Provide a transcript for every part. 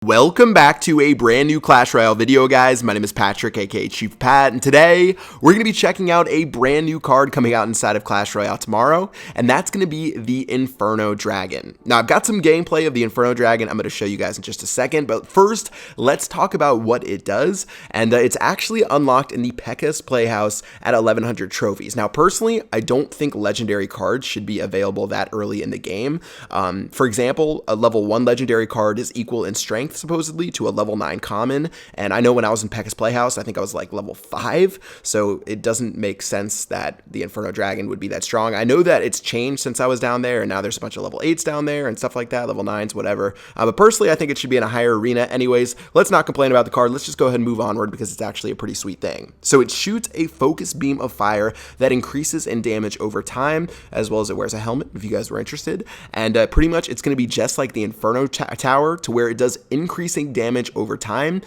Welcome back to a brand new Clash Royale video, guys. My name is Patrick, aka Chief Pat, and today we're going to be checking out a brand new card coming out inside of Clash Royale tomorrow, and that's going to be the Inferno Dragon. Now, I've got some gameplay of the Inferno Dragon I'm going to show you guys in just a second, but first, let's talk about what it does, and it's actually unlocked in the Pekka's Playhouse at 1100 trophies. Now, personally, I don't think legendary cards should be available that early in the game. For example, a level 1 legendary card is equal in strength supposedly to a level 9 common, and I know when I was in Pekka's Playhouse I think I was like level 5, so it doesn't make sense that the Inferno Dragon would be that strong. I know that it's changed since I was down there, and now there's a bunch of level 8s down there and stuff like that, level 9s, whatever, but personally I think it should be in a higher arena. Anyways, let's not complain about the card, let's just go ahead and move onward because it's actually a pretty sweet thing. So it shoots a focus beam of fire that increases in damage over time, as well as it wears a helmet if you guys were interested, and pretty much it's going to be just like the Inferno Tower, to where it does increasing damage over time,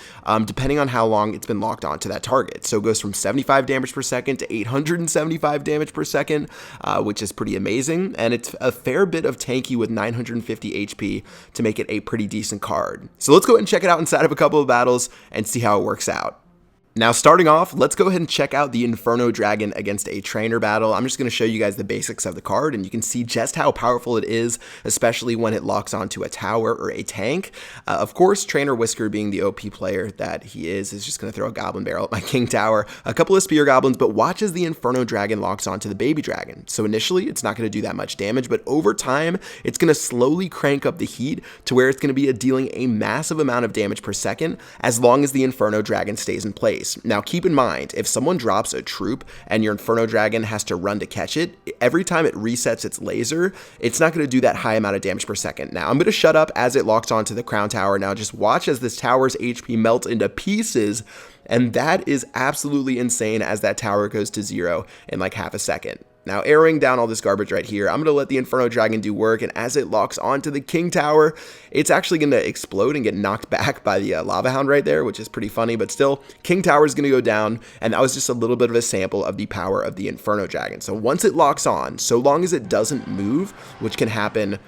depending on how long it's been locked onto that target. So it goes from 75 damage per second to 875 damage per second, which is pretty amazing, and it's a fair bit of tanky with 950 HP to make it a pretty decent card. So let's go ahead and check it out inside of a couple of battles and see how it works out. Now, starting off, let's go ahead and check out the Inferno Dragon against a trainer battle. I'm just going to show you guys the basics of the card, and you can see just how powerful it is, especially when it locks onto a tower or a tank. Of course, Trainer Whisker, being the OP player that he is just going to throw a Goblin Barrel at my King Tower, a couple of Spear Goblins, but watch as the Inferno Dragon locks onto the Baby Dragon. So initially, it's not going to do that much damage, but over time, it's going to slowly crank up the heat to where it's going to be dealing a massive amount of damage per second, as long as the Inferno Dragon stays in place. Now, keep in mind, if someone drops a troop and your Inferno Dragon has to run to catch it, every time it resets its laser, it's not going to do that high amount of damage per second. Now, I'm going to shut up as it locks onto the Crown Tower. Now, just watch as this tower's HP melts into pieces, and that is absolutely insane as that tower goes to 0 in like half a second. Now, arrowing down all this garbage right here, I'm going to let the Inferno Dragon do work, and as it locks onto the King Tower, it's actually going to explode and get knocked back by the Lava Hound right there, which is pretty funny, but still, King Tower is going to go down, and that was just a little bit of a sample of the power of the Inferno Dragon. So once it locks on, so long as it doesn't move, which can happen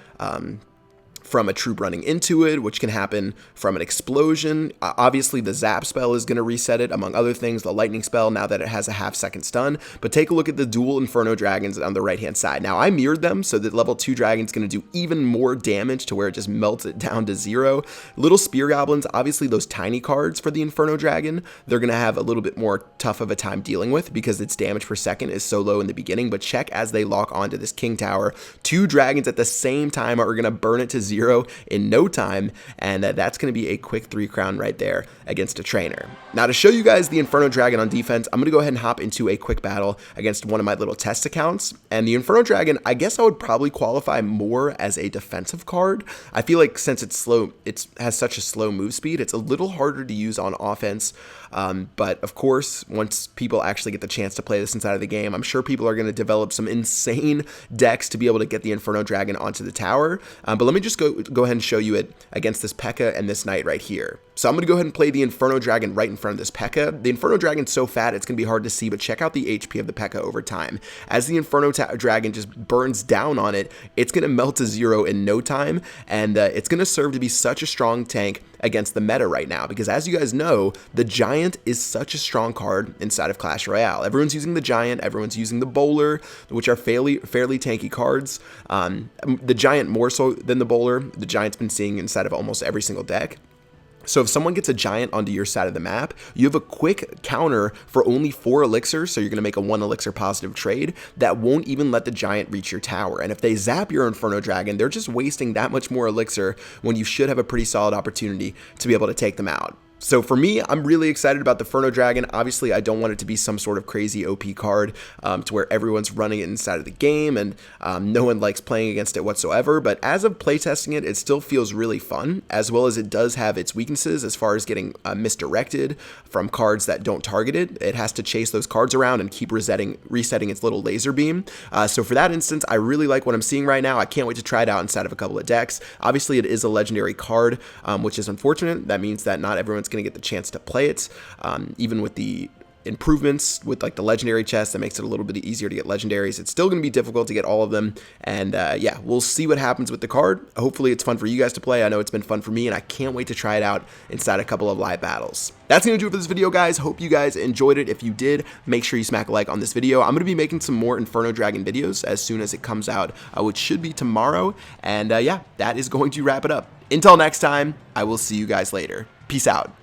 from a troop running into it, which can happen from an explosion. Obviously, the zap spell is going to reset it, among other things, the lightning spell, now that it has a half-second stun. But take a look at the dual Inferno Dragons on the right-hand side. Now, I mirrored them, so the level 2 Dragon's going to do even more damage to where it just melts it down to 0. Little Spear Goblins, obviously those tiny cards for the Inferno Dragon, they're going to have a little bit more tough of a time dealing with because its damage per second is so low in the beginning. But check as they lock onto this King Tower, 2 Dragons at the same time are going to burn it to 0 in no time, and that's going to be a quick 3 crown right there against a trainer. Now, to show you guys the Inferno Dragon on defense, I'm going to go ahead and hop into a quick battle against one of my little test accounts, and the Inferno Dragon, I guess I would probably qualify more as a defensive card. I feel like since it's slow, it has such a slow move speed, it's a little harder to use on offense, but of course, once people actually get the chance to play this inside of the game, I'm sure people are going to develop some insane decks to be able to get the Inferno Dragon onto the tower, but let me just go ahead and show you it against this Pekka and this Knight right here. So I'm going to go ahead and play the Inferno Dragon right in front of this Pekka. The Inferno Dragon's so fat, it's going to be hard to see, but check out the HP of the Pekka over time. As the Inferno Dragon just burns down on it, it's going to melt to 0 in no time, and it's going to serve to be such a strong tank against the meta right now, because as you guys know, the Giant is such a strong card inside of Clash Royale. Everyone's using the Giant, everyone's using the Bowler, which are fairly tanky cards. The Giant more so than the Bowler. The Giant's been seeing inside of almost every single deck. So if someone gets a Giant onto your side of the map, you have a quick counter for only 4 elixirs, so you're going to make a 1 elixir positive trade that won't even let the Giant reach your tower. And if they zap your Inferno Dragon, they're just wasting that much more elixir when you should have a pretty solid opportunity to be able to take them out. So for me, I'm really excited about the Inferno Dragon. Obviously, I don't want it to be some sort of crazy OP card to where everyone's running it inside of the game and no one likes playing against it whatsoever. But as of playtesting it, it still feels really fun, as well as it does have its weaknesses as far as getting misdirected from cards that don't target it. It has to chase those cards around and keep resetting its little laser beam. So for that instance, I really like what I'm seeing right now. I can't wait to try it out inside of a couple of decks. Obviously, it is a legendary card, which is unfortunate. That means that not everyone's going to get the chance to play it, even with the improvements with like the legendary chest that makes it a little bit easier to get legendaries. It's still going to be difficult to get all of them, and yeah, we'll see what happens with the card. Hopefully it's fun for you guys to play. I know it's been fun for me, and I can't wait to try it out inside a couple of live battles. That's going to do it for this video, guys. Hope you guys enjoyed it. If you did, make sure you smack a like on this video. I'm going to be making some more Inferno Dragon videos as soon as it comes out, which should be tomorrow, and yeah, that is going to wrap it up. Until next time, I will see you guys later. Peace out.